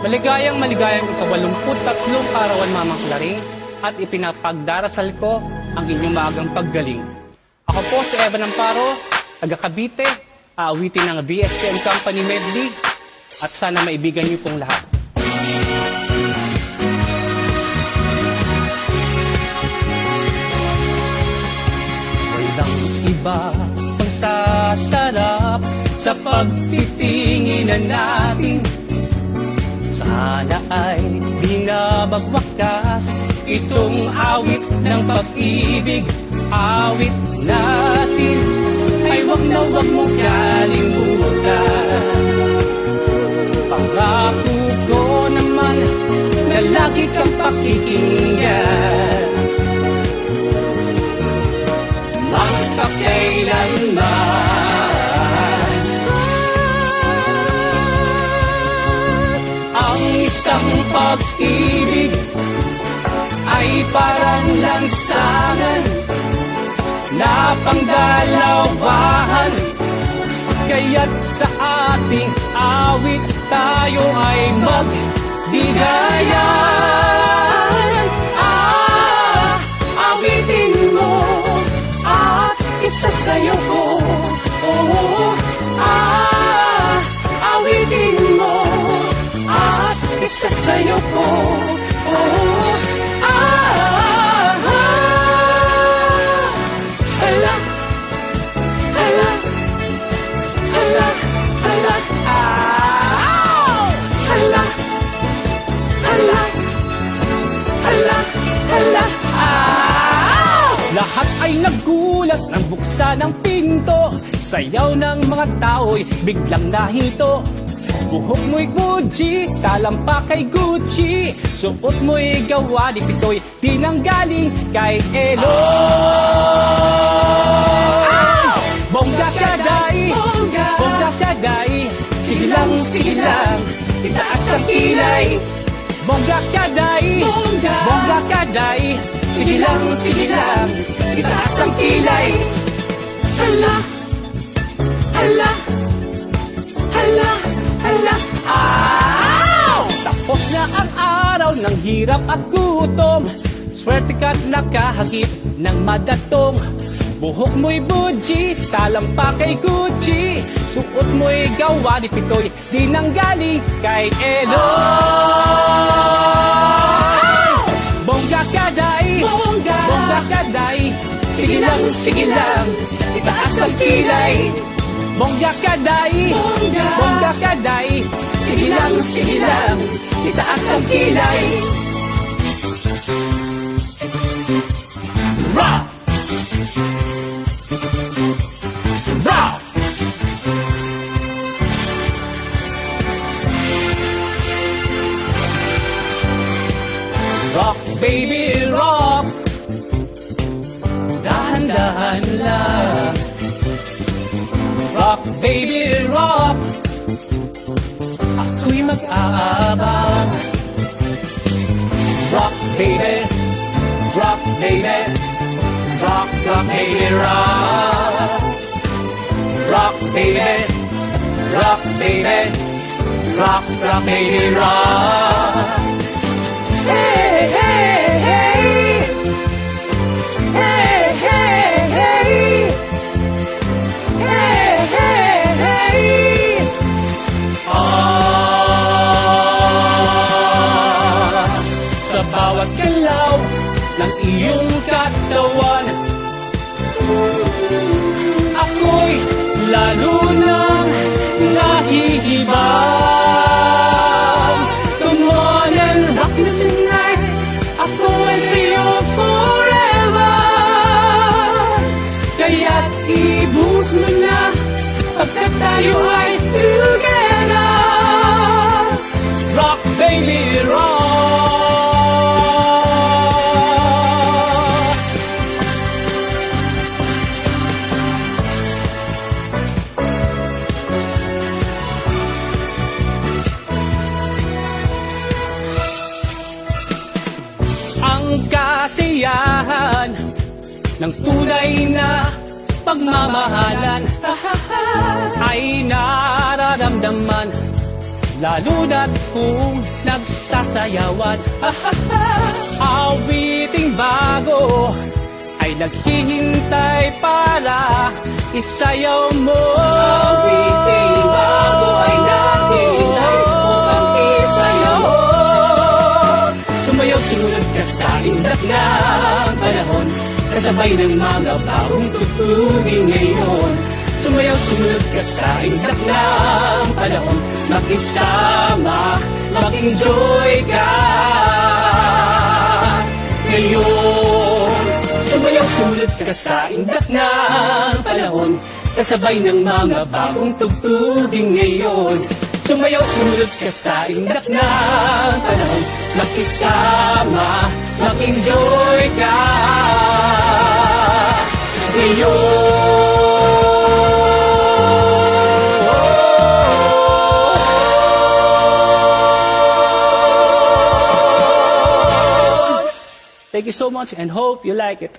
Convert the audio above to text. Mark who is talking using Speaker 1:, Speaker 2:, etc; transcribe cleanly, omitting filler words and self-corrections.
Speaker 1: Maligayang ika-83 kaarawan, Mamang Claring, at ipinapagdarasal ko ang inyong maagang paggaling. Ako po si Evan Amparo, taga Cavite, aawitin ng BSPM Company Medley, at sana maibigan niyo pong lahat. Walang iba pang sasarap sa pagtitinginan natin. Sana ay di na magwakas itong awit ng pag-ibig. Awit natin ay wag na wag mong kalimutan. Pangako ko naman na lagi kang pakikinggan. Magpakailanman ang isang pag-ibig ay parang lansangan na pangdalawahan. Kaya't sa ating awit tayo ay magbigayan. Awitin mo at isasayaw ko. Awitin mo at isasayaw ko. Hala, hala, hala, hala, hala, hala, hala, hala, lahat ay nagulat nang buksan ang pinto. Sayaw ng mga tao'y biglang nahinto. Buhok mo'y Gucci, talampak kay Gucci. Suot mo'y gawa ni Pitoy, di nang galing kay Eloy. Bongga kaday, bongga kaday, sige lang, itaas ang kilay. Bongga kaday, bongga kaday, sige lang, itaas ang kilay. Hala, hala, hala, hala, tapos na ang araw ng hirap at gutom. Swerte ka't nakahagip ng madatong. Buhok mo'y Gucci, talampak kay Gucci. Suot mo'y gawa ni Pitoy, di nang galing kay Eloy. Bongga kaday, bongga kaday, sige lang, itaas ang kilay. Bongga kaday, bongga kaday, sige lang, itaas ang kilay. Rock! Rock! Rock, baby, rock. Dahan-dahan lang. Rock, baby, rock. Ako'y mag-aabang. Rock, baby. Rock, baby. Rock, rock, baby, rock. Rock, baby. Rock, baby. Rock, rock, baby, rock. Hey, hey, hey. Hey, hey, hey. Hey, hey, hey. Sa bawat galaw ng iyong katawan, ako'y lalo nang nahihibang. Come on and rock me tonight, ako ay sa'yo forever. Kaya't ibuhos mo na pagkat tayo ay together. Rock, baby, rock. Ang kasiyahan ng tunay na pagmamahalan ay nararamdaman Lalo na't kung nagsasayawan. Awiting bago ay naghihintay para isayaw mo.
Speaker 2: Awiting bago ay naghihintay upang isayaw mo.
Speaker 1: Sumayaw, sumunod ka sa indak ng panahon, kasabay ng mga bagong tugtugin ngayon. Sumayaw, sumunod ka sa indak ng panahon, makisama, mag-enjoy ka ngayon. Sumayaw, sumunod ka sa indak ng panahon, kasabay ng mga bagong tugtugin ngayon. Sumayaw, sumunod ka sa indak ng panahon, makisama, mag-enjoy ka ngayon. Thank you so much and hope you like it.